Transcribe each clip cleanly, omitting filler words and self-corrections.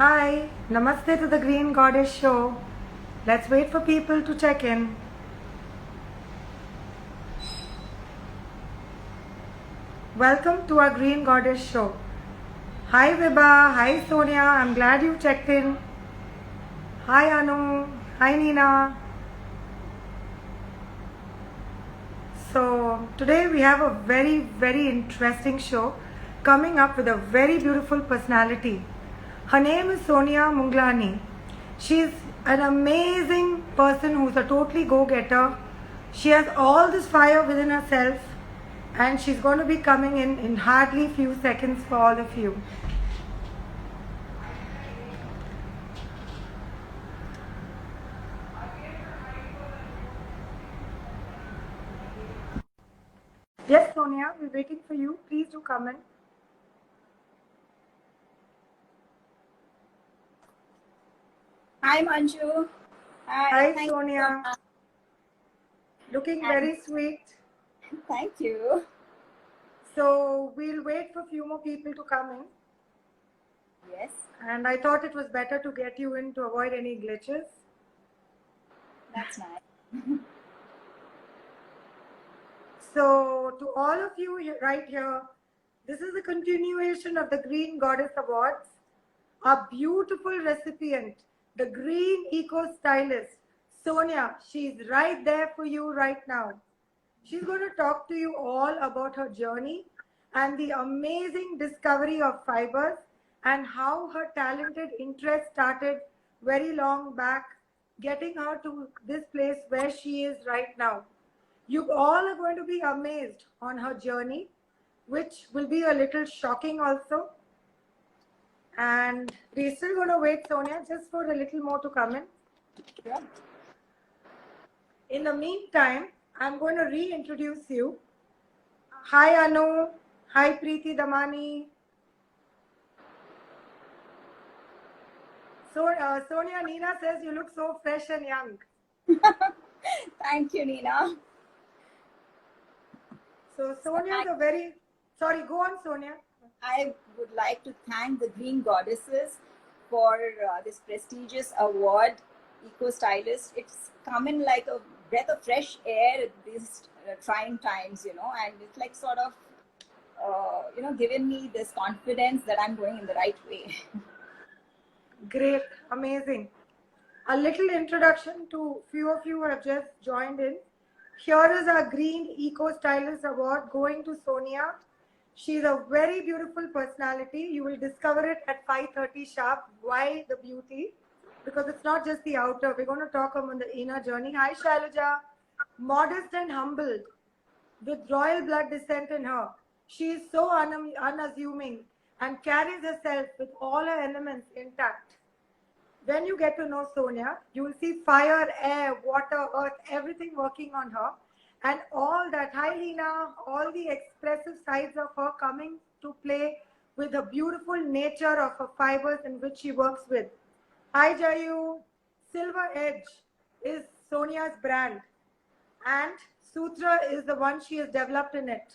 Hi, Namaste to the Green Goddess Show. Let's wait for people to check in. Welcome to our Green Goddess Show. Hi Vibha, hi Sonia, I'm glad you checked in. Hi Anu, hi Nina. So today we have a very interesting show coming up with a very beautiful personality. Her name is Sonia Munglani. She's an amazing person who's a totally go-getter. She has all this fire within herself and she's going to be coming in hardly few seconds for all of you. Yes, Sonia, we're waiting for you. Please do come in. Hi, Manju. Hi, Thank you so Sonia. much. Looking And very sweet. thank you. So we'll wait for a few more people to come in. Yes, And I thought it was better to get you in to avoid any glitches. that's nice. So to all of you right here, this is a continuation of the Green Goddess Awards. Our beautiful recipient, the Green Eco Stylist, Sonia, she's right there for you right now. She's going to talk to you all about her journey and the amazing discovery of fibers and how her talented interest started very long back, getting her to this place where she is right now. You all are going to be amazed on her journey, which will be a little shocking also. And we're still going to wait, Sonia, just for a little more to come in. Sure. In the meantime, I'm going to reintroduce you. Hi, Anu. Hi, Preeti Damani. So, Sonia, Nina says you look so fresh and young. Thank you, Nina. So, Sonia is a very... Sorry, go on, Sonia. I would like to thank the Green Goddesses for this prestigious award, Eco Stylist. It's come in like a breath of fresh air at these trying times, and it's like sort of, given me this confidence that I'm going in the right way. Great, amazing. A little introduction to few of you who have just joined in. Here is our Green Eco Stylist Award going to Sonia. She's a very beautiful personality. You will discover it at 5:30 sharp. Why the beauty? Because it's not just the outer. We're going to talk about the inner journey. Hi, Shailaja. Modest and humbled, with royal blood descent in her. She is so unassuming and carries herself with all her elements intact. When you get to know Sonia, you will see fire, air, water, earth, everything working on her. And all that, hi Lina, all the expressive sides of her coming to play with the beautiful nature of her fibers in which she works with. Hi Jayu, Silver Edge is Sonia's brand. And Sutra is the one she has developed in it.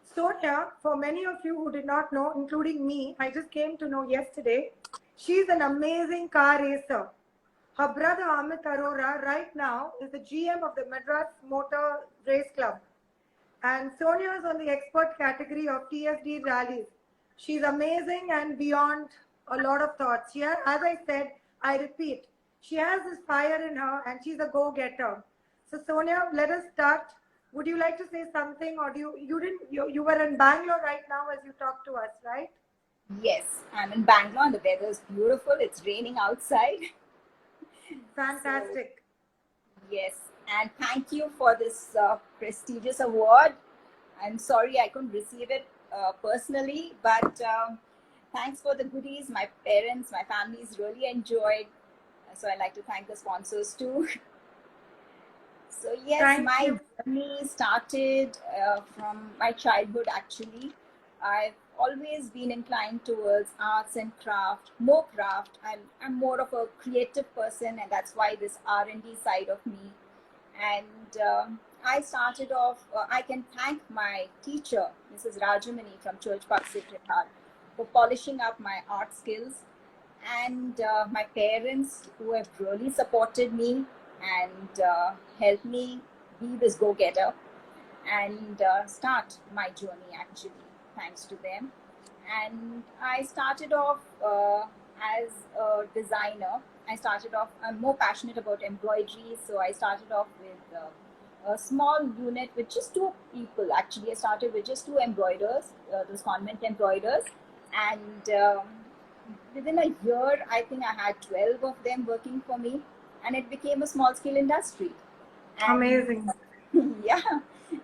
Sonia, for many of you who did not know, including me, I just came to know yesterday, she's an amazing car racer. Her brother Amit Arora right now is the GM of the Madras Motor Race Club. And Sonia is on the expert category of TSD rallies. She's amazing and beyond a lot of thoughts. As I said, I repeat, she has this fire in her and she's a go-getter. So Sonia, let us start. Would you like to say something, or you were in Bangalore right now as you talked to us, right? Yes, I'm in Bangalore and the weather is beautiful. It's raining outside. Fantastic. So, yes, and thank you for this prestigious award. I'm sorry I couldn't receive it personally, but thanks for the goodies. My parents, my families really enjoyed. So I'd like to thank the sponsors too. So yes, Thank my you. journey started from my childhood actually. I've always been inclined towards arts and craft, more craft. I'm more of a creative person, and that's why this R&D side of me. And I started off, I can thank my teacher, Mrs. Rajamani from Church Park Sacred Heart, for polishing up my art skills. and my parents, who have really supported me and helped me be this go-getter and start my journey, actually, thanks to them. And I started off as a designer. I started off, I'm more passionate about embroidery, so I started off with a small unit with just two people. Actually, I started with just two embroiders, those convent embroiders, and within a year, I think I had 12 of them working for me, and it became a small scale industry. And Amazing. yeah,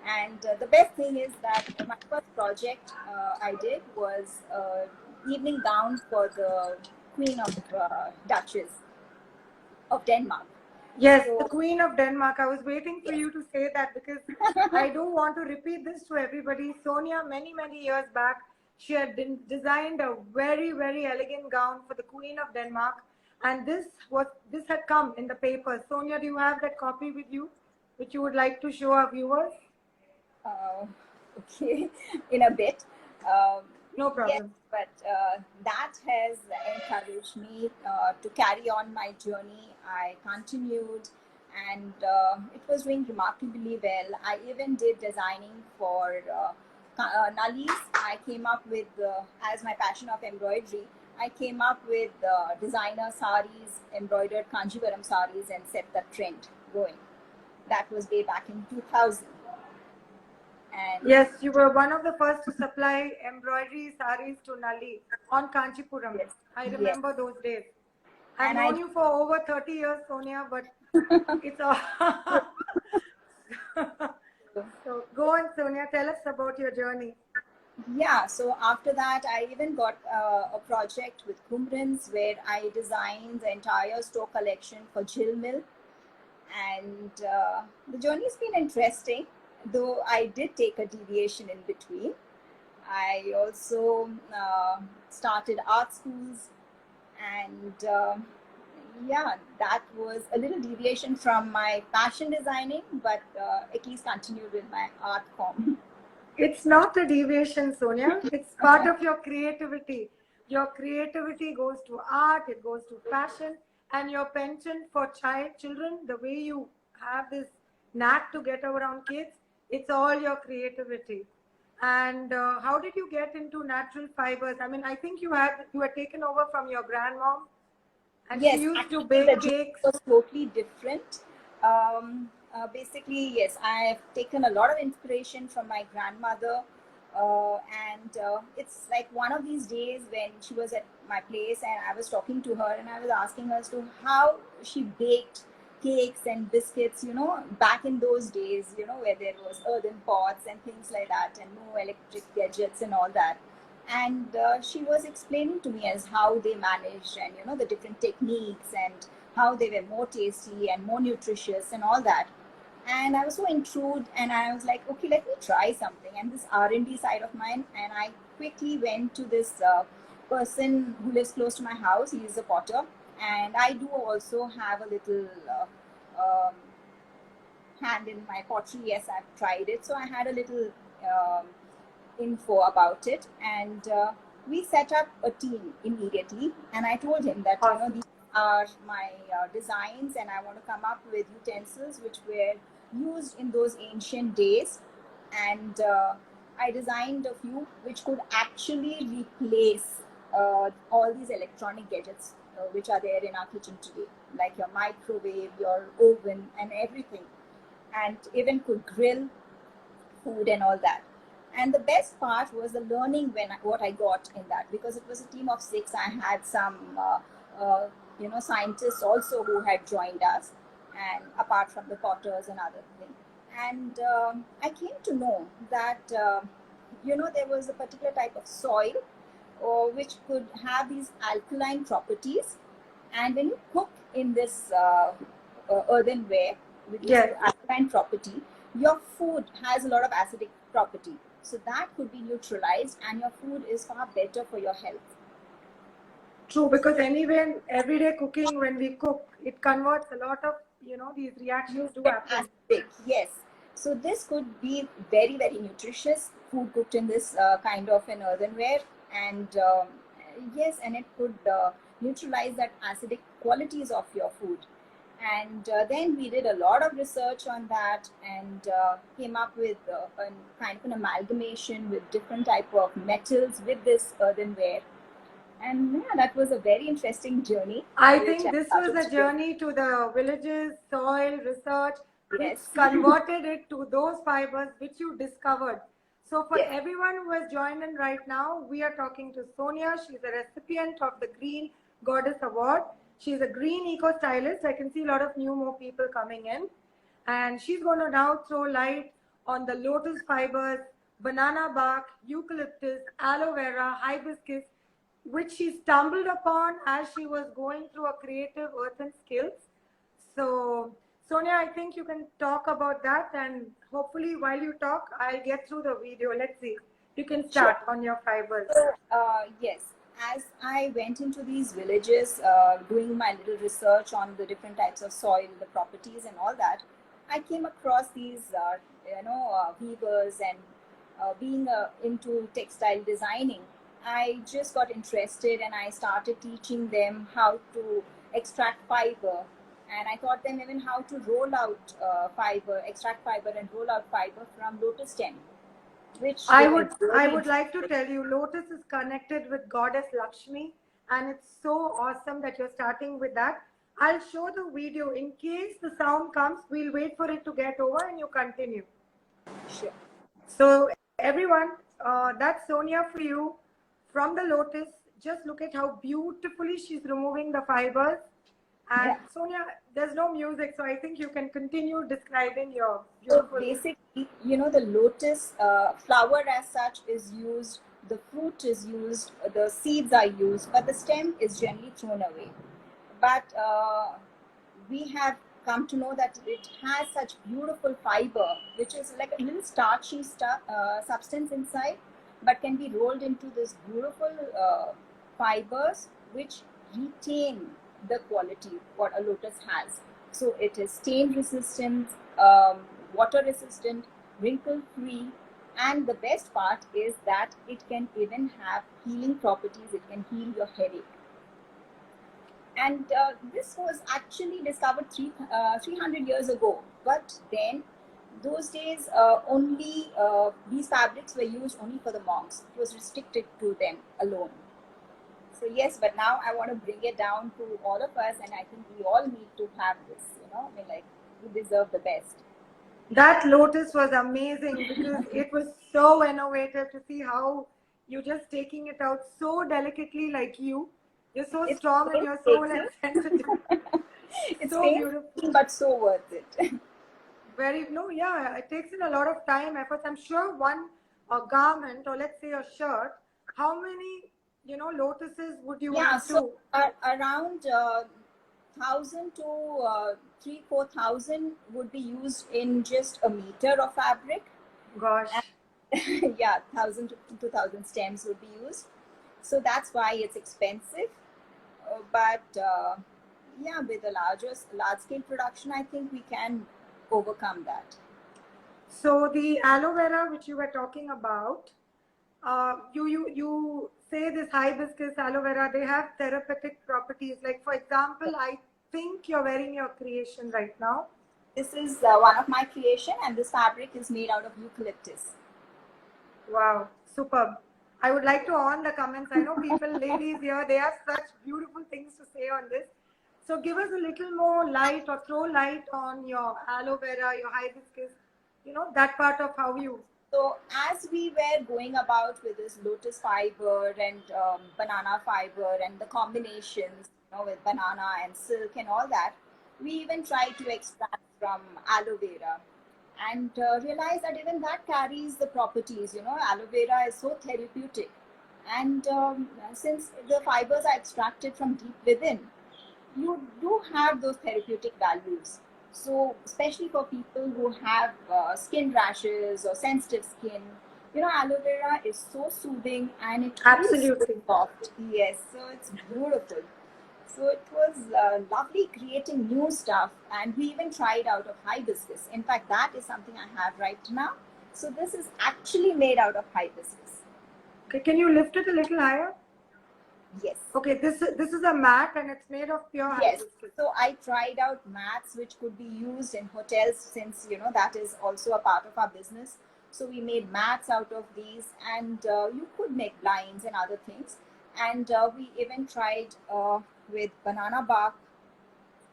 and the best thing is that my first project I did was evening gown for the Queen of Duchess of Denmark. Yes, the So Queen of Denmark. I was waiting for you to say that because I do want to repeat this to everybody. Sonia, many years back, she had designed a very elegant gown for the Queen of Denmark, and this had come in the paper. Sonia, do you have that copy with you, which you would like to show our viewers? uh, okay, in a bit. Um, No yes, problem. but that has encouraged me to carry on my journey. I continued, and it was doing remarkably well. I even did designing for nullies. I came up with, as my passion of embroidery, I came up with designer saris, embroidered Kanjivaram saris, and set the trend going. That was way back in 2000. And Yes, you were one of the first to supply embroidery saris to Nalli on Kanchipuram. yes, I yes, remember those days. I've and I known you for over 30 years, Sonia, but it's all. So go on, Sonia, tell us about your journey. yeah, so after that, I even got a project with Kumrins where I designed the entire store collection for Jill Mill. And the journey's been interesting, though I did take a deviation in between. I also started art schools, and yeah, that was a little deviation from my fashion designing, but at least continued with my art form. It's not a deviation, Sonia. It's part of your creativity. Your creativity goes to art, it goes to fashion, and your penchant for children, the way you have this knack to get around kids, it's all your creativity. And how did you get into natural fibers? I mean, I think you had taken over from your grandmom, and she Yes, used to actually, the bake journey cakes. was totally different. Basically, yes, I have taken a lot of inspiration from my grandmother. And it's like one of these days when she was at my place and I was talking to her and I was asking her as to how she baked cakes and biscuits, back in those days, where there was earthen pots and things like that and no electric gadgets and all that. And she was explaining to me as how they managed and the different techniques and how they were more tasty and more nutritious and all that. And I was so intrigued and I was like, okay, let me try something. And this R&D side of mine, and I quickly went to this person who lives close to my house. He is a potter, and I do also have a little hand in my pottery. Yes, I've tried it, so I had a little info about it, and we set up a team immediately. And I told him that Awesome. these are my designs, and I want to come up with utensils which were used in those ancient days. And I designed a few which could actually replace all these electronic gadgets which are there in our kitchen today, like your microwave, your oven, and everything, and even could grill food and all that. And the best part was the learning what I got in that, because it was a team of 6. I had some scientists also who had joined us, and apart from the potters and other things. And I came to know that there was a particular type of soil which could have these alkaline properties, and when you cook in this earthenware with this Yes. alkaline property, your food has a lot of acidic property. So that could be neutralized, and your food is far better for your health. True, because anyway, everyday cooking, when we cook, it converts a lot of, these reactions do happen. Acidic, yes. So this could be very nutritious food cooked in this kind of an earthenware, and yes, and it could neutralize that acidic qualities of your food. And then we did a lot of research on that and came up with a kind of an amalgamation with different type of metals with this earthenware. And yeah, that was a very interesting journey. I think this was a journey to the villages, soil, research, which Yes. converted it to those fibers which you discovered. So for Yes. everyone who has joined in right now, we are talking to Sonia. She's a recipient of the Green Goddess Award. She's a green eco stylist. I can see a lot of more people coming in. And she's going to now throw light on the lotus fibers, banana bark, eucalyptus, aloe vera, hibiscus, which she stumbled upon as she was going through a creative earthen skills. So, Sonia, I think you can talk about that, and hopefully while you talk, I'll get through the video. Let's see. You can start on your fibers. Yes. As I went into these villages, doing my little research on the different types of soil, the properties and all that, I came across these, weavers, and being into textile designing, I just got interested and I started teaching them how to extract fiber. And I taught them even how to roll out fiber, extract fiber and roll out fiber from lotus stem. Which I would like to tell you, lotus is connected with goddess Lakshmi, and it's so awesome that you're starting with that. I'll show the video. In case the sound comes, we'll wait for it to get over and you continue. Sure. So everyone, that's Sonia for you from the lotus. Just look at how beautifully she's removing the fibers. And yeah. Sonia, there's no music, so I think you can continue describing your beautiful... So basically, the lotus flower as such is used, the fruit is used, the seeds are used, but the stem is generally thrown away. But we have come to know that it has such beautiful fiber, which is like a little starchy substance inside, but can be rolled into this beautiful fibers which retain the quality what a lotus has. So it is stain resistant, water resistant, wrinkle free, and the best part is that it can even have healing properties. It can heal your headache. And this was actually discovered 300 years ago. But then, those days, only these fabrics were used only for the monks. It was restricted to them alone. So yes, but now I want to bring it down to all of us, and I think we all need to have this. We deserve the best. That lotus was amazing because it was so innovative to see how you're just taking it out so delicately, like you. You're so strong in your soul and sensitive. It's so beautiful, but so worth it. It takes in a lot of time, efforts. I'm sure one garment, or let's say a shirt, how many lotuses would you want to? So around 1,000 to 3,000-4,000 would be used in just a meter of fabric. Gosh. And, 1,000 to 2,000 stems would be used. So that's why it's expensive. But with the large scale production, I think we can overcome that. So the aloe vera which you were talking about, you say this hibiscus, aloe vera, they have therapeutic properties. Like for example, I think you're wearing your creation right now. This is one of my creation, and this fabric is made out of eucalyptus. Wow, superb. I would like to on the comments. I know people, ladies here, they have such beautiful things to say on this. So give us a little more light or throw light on your aloe vera, your hibiscus, that part of how you... So as we were going about with this lotus fiber and banana fiber and the combinations, with banana and silk and all that, we even tried to extract from aloe vera and realized that even that carries the properties. Aloe vera is so therapeutic, and since the fibers are extracted from deep within, you do have those therapeutic values. So especially for people who have skin rashes or sensitive skin, aloe vera is so soothing, and it absolutely so soft. Yes, so it's beautiful. So it was lovely creating new stuff, and we even tried out of hibiscus. In fact, that is something I have right now. So this is actually made out of hibiscus. Okay, can you lift it a little higher? Yes. Okay, this is a mat and it's made of pure Yes. hibiscus. So I tried out mats which could be used in hotels, since that is also a part of our business. So we made mats out of these, and you could make blinds and other things. And we even tried with banana bark.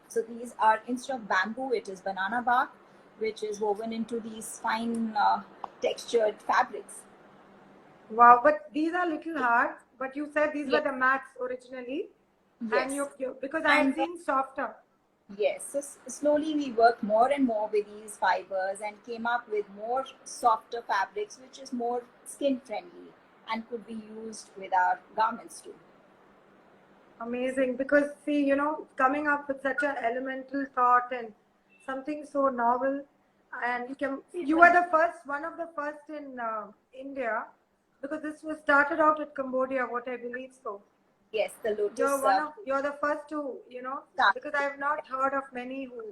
So these are, instead of bamboo, it is banana bark, which is woven into these fine textured fabrics. Wow, but these are little hard. But you said these were Yes. the mats originally, and Yes. you because I have And seen softer. yes, so slowly we worked more and more with these fibers and came up with more softer fabrics, which is more skin friendly and could be used with our garments too. Amazing, because see, coming up with such an elemental thought and something so novel, and you are the first, one of the first in India, because this was started out at Cambodia, what I believe so. Yes, the lotus You're the first to, start. because I have not heard of many who.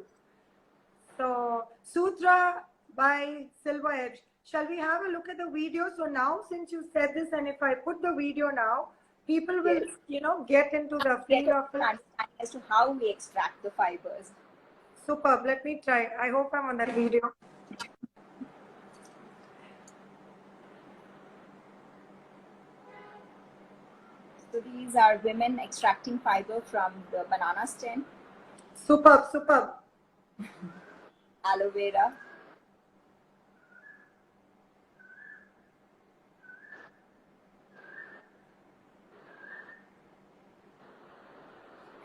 So Sutra by Silver Edge. Shall we have a look at the video? So now, since you said this, and if I put the video now, people will, Yes, get into the get feel a of it. understanding as to how we extract the fibers. Superb. Let me try. I hope I'm on that video. So these are women extracting fiber from the banana stem, Superb, superb. aloe vera.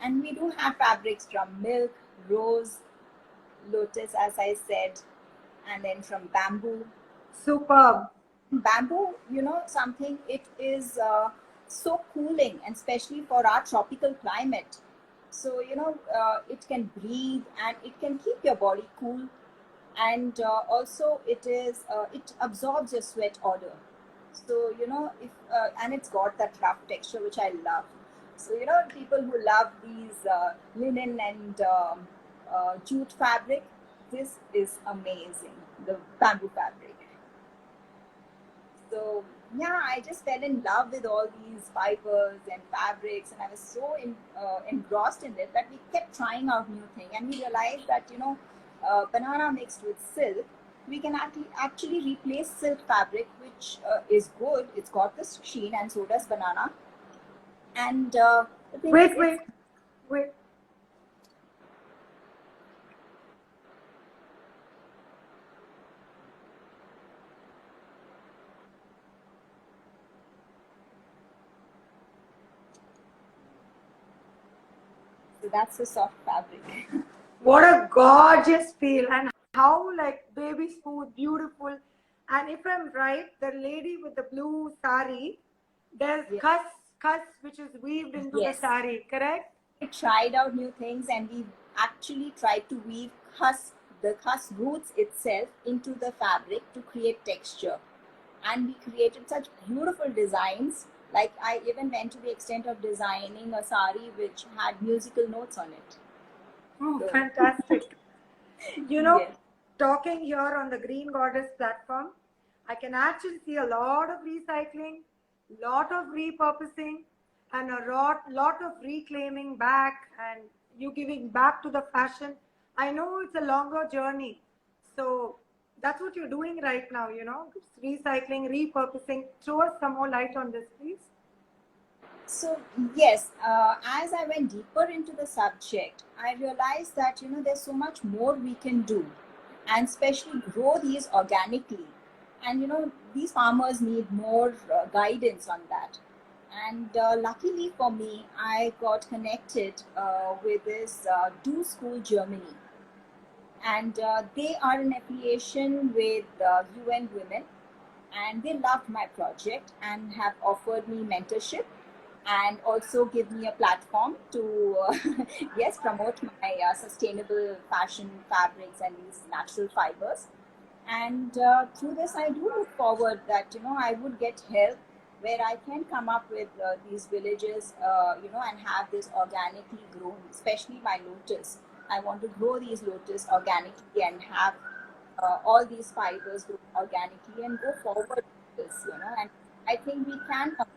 And we do have fabrics from milk, rose, lotus, as I said, and then from bamboo. Superb. Bamboo, something, it is so cooling, and especially for our tropical climate. So it can breathe and it can keep your body cool, and also it absorbs your sweat odor. So if and it's got that rough texture which I love. So people who love these linen and jute fabric, this is amazing, the bamboo fabric. So yeah, I just fell in love with all these fibers and fabrics, and I was so engrossed in it that we kept trying out new thing, and we realized that banana mixed with silk, we can actually replace silk fabric, which is good. It's got the sheen, and so does banana. And the thing is, Wait. so that's the soft fabric. What a gorgeous feel, and how like baby smooth, beautiful. And if I'm right, the lady with the blue sari, there's Yes. khas which is weaved into the Yes. sari, correct? We tried out new things, and we actually tried to weave the khas roots itself into the fabric to create texture. And we created such beautiful designs. Like, I even went to the extent of designing a sari which had musical notes on it. Oh, So, fantastic. yes. Talking here on the Green Goddess platform, I can actually see a lot of recycling, lot of repurposing, and a lot of reclaiming back and you giving back to the fashion. I know it's a longer journey. So that's what you're doing right now, recycling, repurposing. Throw us some more light on this, please. So yes, as I went deeper into the subject, I realized that there's so much more we can do, and especially grow these organically. And these farmers need more guidance on that. And luckily for me, I got connected with this Do School Germany, and they are in affiliation with UN Women, and they loved my project and have offered me mentorship, and also give me a platform to yes, promote my sustainable fashion fabrics and these natural fibers. And through this, I do look forward that I would get help where I can come up with these villages, and have this organically grown, especially my lotus. I want to grow these lotus organically and have all these fibers grow organically and go forward with this, and I think we can come up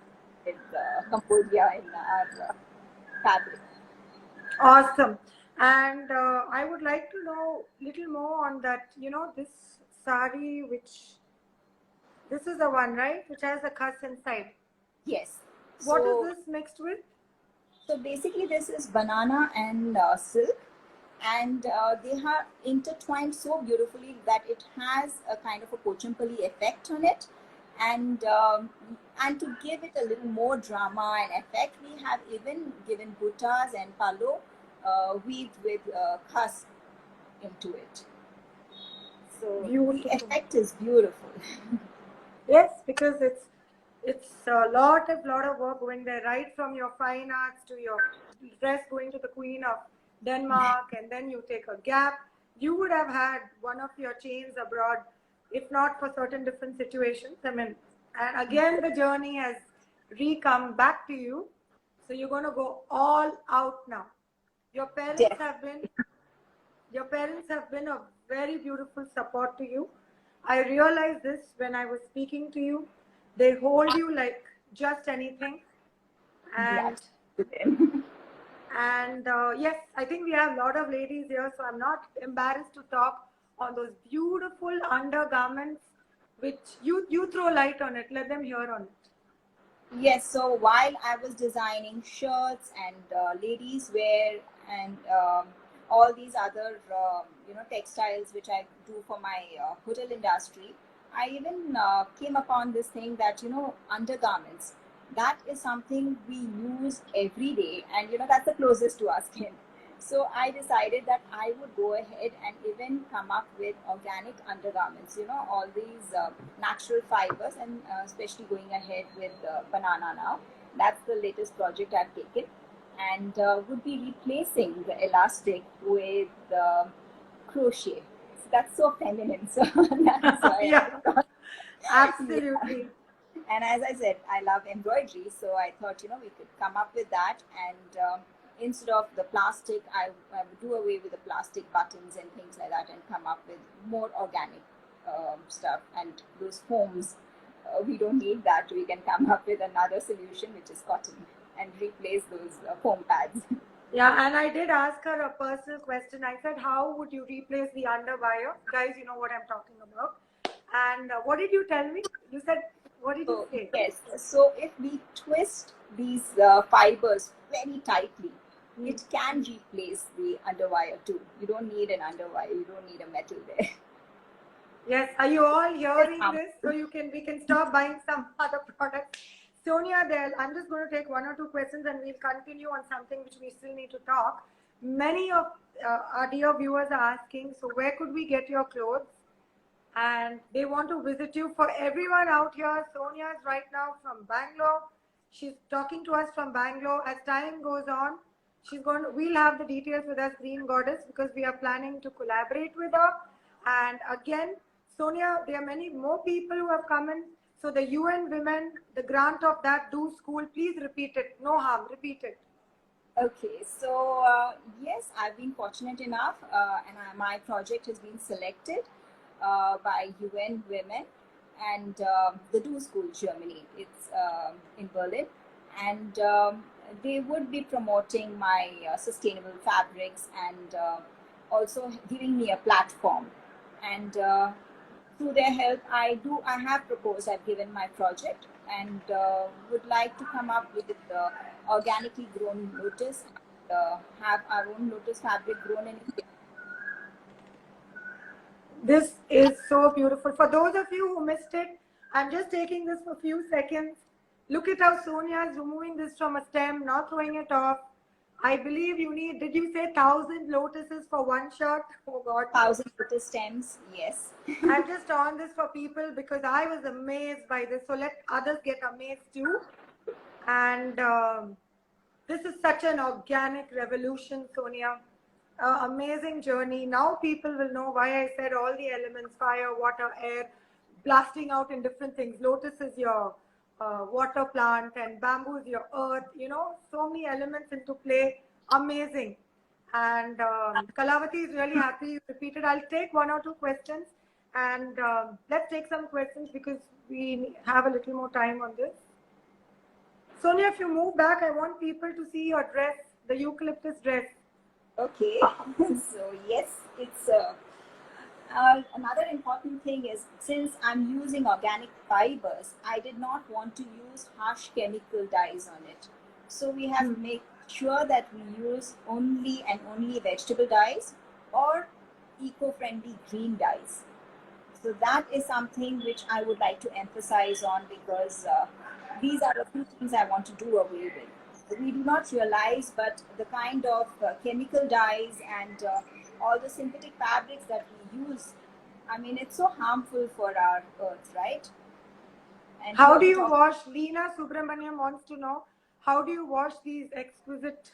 with Cambodia in our fabric. Awesome. And I would like to know little more on that. This sari, this is the one, right? Which has a khas inside. Yes. What is So, this mixed with? so basically, this is banana and silk, and they are intertwined so beautifully that it has a kind of a pochampali effect on it. And to give it a little more drama and effect, we have even given buttas and palo weaved with khas into it. So the Beautiful. effect is beautiful. Yes, because it's a lot of work going there, right from your fine arts to your dress going to the Queen of Denmark, and then you take a gap. You would have had one of your chains abroad, if not for certain different situations. I mean, and again the journey has re-come back to you. So you're going to go all out now. Your parents Def- have been your parents have been a very beautiful support to you. I realized this when I was speaking to you. They hold you like just anything. Glad And to them. yes, I think we have a lot of ladies here, so I'm not embarrassed to talk on those beautiful undergarments, which you throw light on it. Let them hear on it. Yes, so while I was designing shirts and ladies wear and all these other textiles which I do for my hotel industry, I even came upon this thing that undergarments. That is something we use every day, and that's the closest to our skin. So I decided that I would go ahead and even come up with organic undergarments, all these natural fibers, and especially going ahead with banana now. That's the latest project I've taken, and would be replacing the elastic with crochet. So that's so feminine. So that's why Yeah, I thought, yeah. absolutely. And as I said, I love embroidery, so I thought we could come up with that. And instead of the plastic, I would do away with the plastic buttons and things like that, and come up with more organic stuff. And those foams, we don't need that. We can come up with another solution, which is cotton, and replace those foam pads. Yeah, and I did ask her a personal question. I said, how would you replace the underwire? Guys, you know what I'm talking about. And what did you tell me? You said, what did you So say? yes, so if we twist these fibers very tightly, it can replace the underwire too. You don't need an underwire. You don't need a metal there. Yes, are you all hearing this? So we can stop buying some other products. Sonia, there, I'm just going to take one or two questions and we'll continue on something which we still need to talk. Many of our dear viewers are asking, so where could we get your clothes? And they want to visit you. For everyone out here, Sonia is right now from Bangalore. She's talking to us from Bangalore. As time goes on, we'll have the details with us, Green Goddess, because we are planning to collaborate with her. And again, Sonia, there are many more people who have come in. So the UN Women, the grant of that do school, please repeat it. No harm, repeat it. Okay, so yes, I've been fortunate enough, and my project has been selected by UN Women and the Do School Germany. It's in Berlin, and they would be promoting my sustainable fabrics and also giving me a platform. And through their help, I have proposed. I've given my project and would like to come up with organically grown lotus and have our own lotus fabric grown in India. This is so beautiful. For those of you who missed it, I'm just taking this for a few seconds. Look at how Sonia is removing this from a stem, not throwing it off. I believe you need, did you say 1,000 lotuses for one shot? Oh God. 1,000 lotus stems, yes. I'm just on this for people because I was amazed by this. So let others get amazed too. And this is such an organic revolution, Sonia. Amazing journey. Now people will know why I said all the elements, fire, water, air, blasting out in different things. Lotus is your water plant and bamboo is your earth. So many elements into play. Amazing. And Kalavati is really happy you repeated. I'll take one or two questions and let's take some questions because we have a little more time on this. Sonia, if you move back, I want people to see your dress, the eucalyptus dress. Okay, so yes, it's another important thing is, since I'm using organic fibers, I did not want to use harsh chemical dyes on it. So we have to make sure that we use only and only vegetable dyes or eco-friendly green dyes. So that is something which I would like to emphasize on, because these are the few things I want to do away with. We do not realize, but the kind of chemical dyes and all the synthetic fabrics that we use, I mean, it's so harmful for our earth, right? And how do you wash? Leena Subramaniam wants to know, how do you wash these exquisite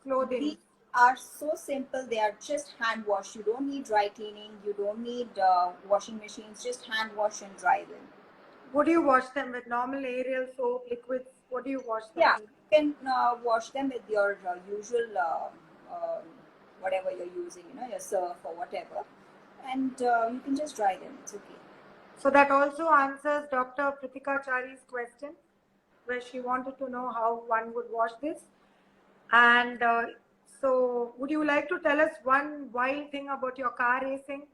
clothing? These are so simple. They are just hand wash. You don't need dry cleaning. You don't need washing machines. Just hand wash and dry them. What do you wash them with? Normal Ariel soap, liquids? What do you wash them Yeah, with? you can wash them with your usual whatever you're using, your surf or whatever, and you can just dry them. It's okay. So that also answers Dr. Pritika Chari's question, where she wanted to know how one would wash this. And so, would you like to tell us one wild thing about your car racing?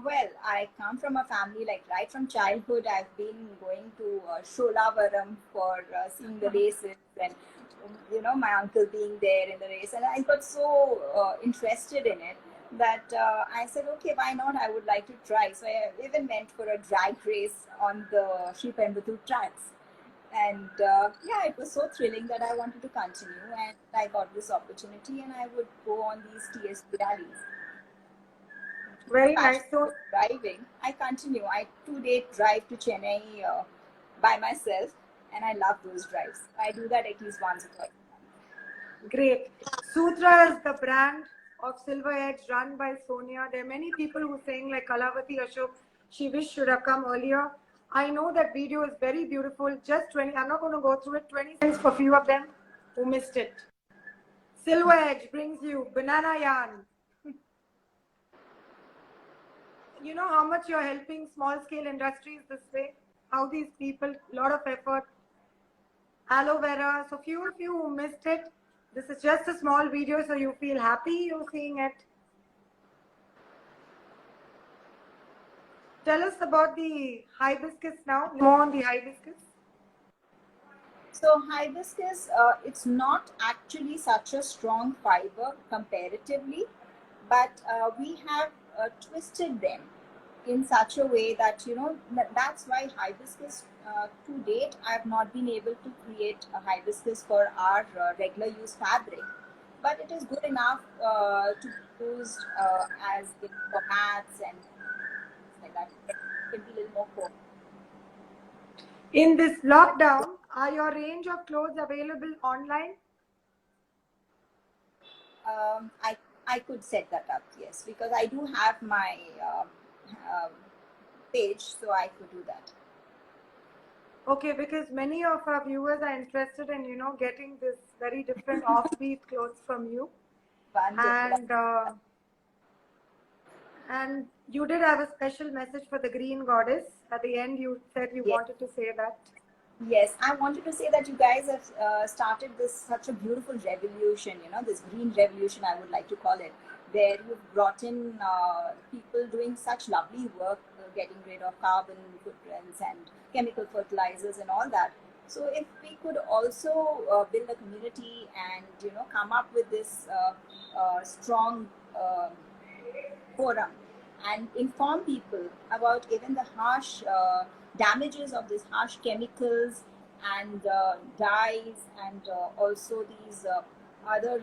Well, I come from a family, like right from childhood, I've been going to Sholavaram for seeing the races, and my uncle being there in the race, and I got so interested in it that I said, okay, why not? I would like to try. So I even went for a drag race on the Shipembatu tracks. And yeah, it was so thrilling that I wanted to continue, and I got this opportunity, and I would go on these TSP rallies. Very nice. So, Driving, I continue. I 2-day drive to Chennai by myself, and I love those drives. I do that at least once a month. Great. Sutra is the brand of Silver Edge run by Sonia. There are many people who are saying, like Kalavati Ashok, she wished should have come earlier. I know that video is very beautiful. Just 20, I'm not going to go through it. 20 seconds for few of them who missed it. Silver Edge brings you banana yarn. You know how much you're helping small scale industries this way? How these people, a lot of effort. Aloe vera. So few of you who missed it, this is just a small video, so you feel happy you're seeing it. Tell us about the hibiscus now. More on the hibiscus. So hibiscus, it's not actually such a strong fiber comparatively, but we have twisted them in such a way that, that's why hibiscus, to date, I have not been able to create a hibiscus for our regular use fabric. But it is good enough to be used as for mats and like that. It can be a little more cool. In this lockdown, are your range of clothes available online? I could set that up, yes, because I do have my page, so I could do that. Okay, because many of our viewers are interested in, getting this very different offbeat clothes from you. And you did have a special message for the Green Goddess. At the end, you said you wanted to say that. Yes, I wanted to say that you guys have started such a beautiful revolution, this green revolution, I would like to call it, where you've brought in people doing such lovely work, getting rid of carbon footprints and chemical fertilizers and all that. So if we could also build a community and, come up with this strong forum and inform people about even the harsh damages of these harsh chemicals and dyes and also these other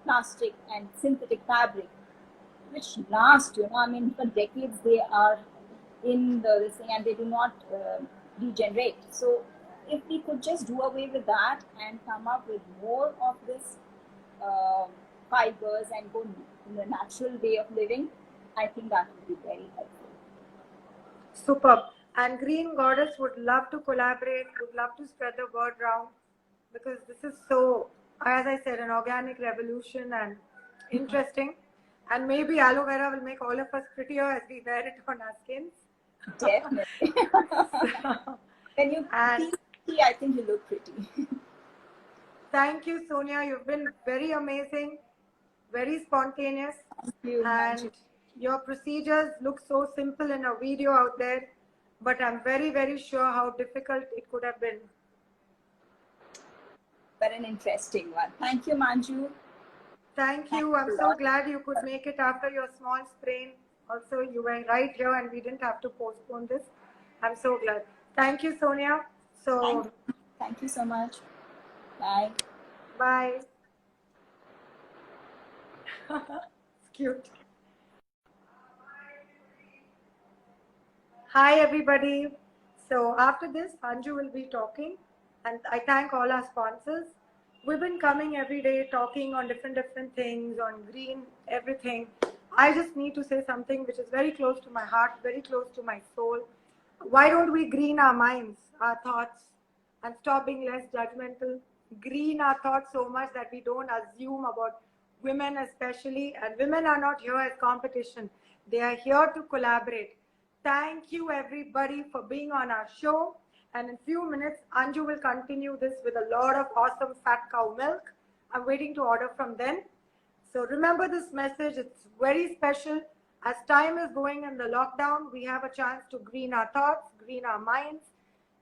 plastic and synthetic fabric, which last, I mean, for decades they are in this thing and they do not degenerate. So if we could just do away with that and come up with more of this fibers and go in the natural way of living, I think that would be very helpful. Superb. And Green Goddess would love to collaborate, would love to spread the word around, because this is so, as I said, an organic revolution and interesting. And maybe aloe vera will make all of us prettier as we wear it on our skins. Definitely. When you And feel pretty, I think you look pretty. thank you, Sonia. You've been very amazing, very spontaneous, Thank you, and Manju. your procedures look so simple in a video out there, but I'm very, very sure how difficult it could have been. But an interesting one. Thank you, Manju. Thank you. I'm so glad you could make it after your small sprain. Also, you were right here and we didn't have to postpone this. I'm so glad. Thank you, Sonia. So, Thank you so much. Bye. bye. It's cute. Hi, everybody. So after this, Anju will be talking, and I thank all our sponsors. We've been coming every day talking on different things, on green, everything. I just need to say something which is very close to my heart, very close to my soul. Why don't we green our minds, our thoughts, and stop being less judgmental? Green our thoughts so much that we don't assume about women especially. And women are not here as competition. They are here to collaborate. Thank you everybody for being on our show. And in a few minutes, Anju will continue this with a lot of awesome fat cow milk. I'm waiting to order from them. So remember this message, it's very special. As time is going in the lockdown, we have a chance to green our thoughts, green our minds.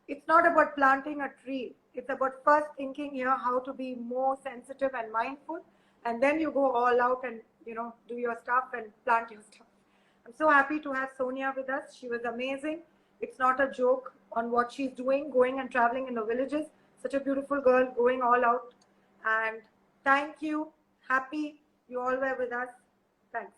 It's not about planting a tree. It's about first thinking here how to be more sensitive and mindful. And then you go all out and, do your stuff and plant your stuff. I'm so happy to have Sonia with us. She was amazing. It's not a joke on what she's doing, going and traveling in the villages. Such a beautiful girl going all out. And thank you. Happy you all were with us. Thanks.